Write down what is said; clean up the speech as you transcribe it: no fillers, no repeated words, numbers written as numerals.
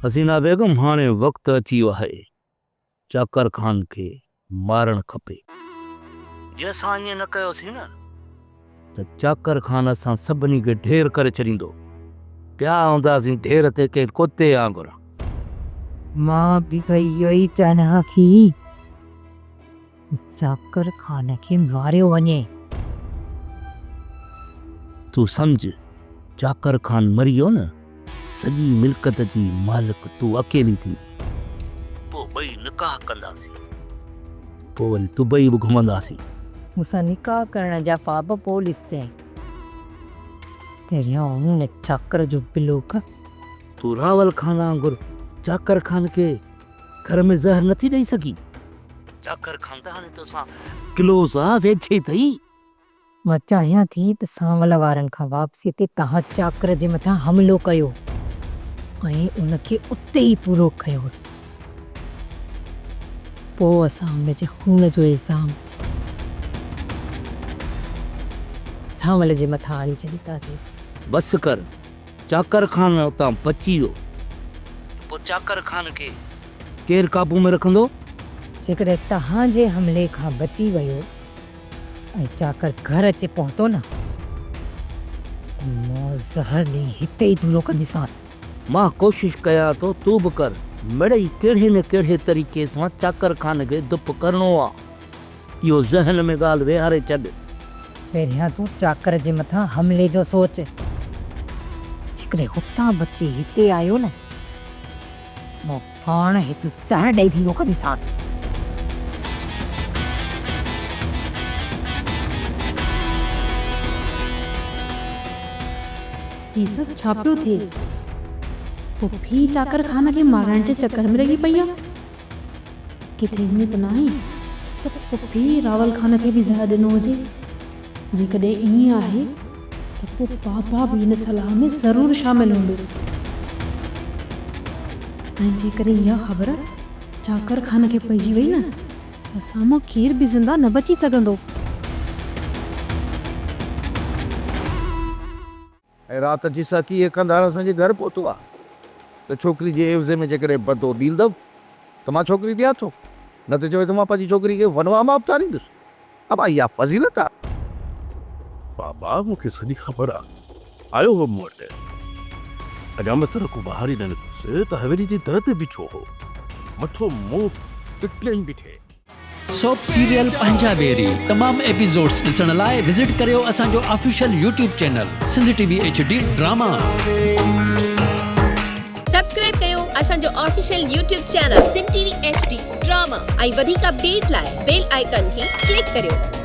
हसीना बेगम हाणे वक्त अची वियो आहे चाकर खान के मारण खपे। जे असां ईअं न कयोसीं न त चाकर खान असां सभिनी खे ढेर करे छॾींदो। पिया हूंदासीं ढेर ते के कुते वांगुर। मां बि त इहो ई चाहियां थी चाकर खान खे मारियो वञे। तू सम्झ चाकर खान मरी वियो न सॼी मिल्कत जी मालिक तू अकेली थींदी। पोइ ॿई निकाह कंदासीं, पोइ वरी दुबई बि घुमंदासीं। मूंसां निकाह करण जा ख्वाब पोइ ॾिसजांइ। तेरिया उन चाकर जो बिलोक। तू रावल खान वांगुर चाकर खान के घर में ज़हर नथी ॾेई सघी। चाकर खान त हाणे तोसां क्लोज़ आहे, वेझे अथई। मां चाहियां थी त सांवल वारनि खां वापसीअ ते तव्हां चाकर जे मथां हमिलो कयो ऐं उनखे उते ई पूरो कयोसि। पोइ असां उनजे खून जो इल्ज़ाम सांवल जे मथां आणी छॾींदासीं। बस कर, चाकर खान उतां बची वियो। पोइ चाकर खान खे केरु काबू में रखंदो? जेकॾहिं तव्हांजे हमले खां बची वियो ऐं चाकर घर अचे पहुतो न त मां ज़हर ॾेई हिते ई पूरो कंदीसांसि। मां कोशिश कयां थो, तू बि कर। मिड़ई कहिड़े न कहिड़े तरीक़े सां चाकर खान खे दुप करणो आहे। इहो ज़हन में ॻाल्हि वेहारे छॾ। पहिरियां तूं चाकर जे मथां हमले जो सोच। जेकॾहिं हुतां बची हिते आयो न मां पाण हिते ज़हर ॾेई पूरो कंदीसांसि। ही सब छा पियो थिए? पुफी चाकर खान खे मारण जे चक्कर में लॻी पई आहे। किथे हीअं त न आहे त पुफी रावल खान खे बि ज़हर ॾिनो हुजे। जेकॾहिं ईअं आहे त पोइ पापा बि हिन सलाह में ज़रूरु शामिल हूंदो। ऐं जेकॾहिं इहा ख़बर चाकर खान खे पइजी वई न असां मां केर बि ज़िंदा न बची सघंदो। रात जी साकी ये कंधार असांजे घर पहुतो आहे त छोकिरी जे एवज़े में जेकॾहिं बदो ॾींदमि त मां छोकिरी ॾियां थो, न त चवे त मां पंहिंजी छोकिरी खे वनवा मां उतारींदुसि। अब इहा फज़ीलत आहे। बाबा मूंखे सॼी ख़बर आहे। आयो हो मूं वटि अञा मतर को ॿाहिरि ई न निकितुसि त हवेली जी दर ते बीठो हो, मथो मुंहुं पिटलियईं बीठे। सोप सीरियल पंजाबेरी तमाम एपिसोड्स ॾिसण लाइ विज़िट करियो असांजो official YouTube channel Sindh TV HD drama. Subscribe कयो असांजो official YouTube channel Sindh TV HD drama ऐं वधीक अपडेट लाइ बेल आइकन खे क्लिक करियो।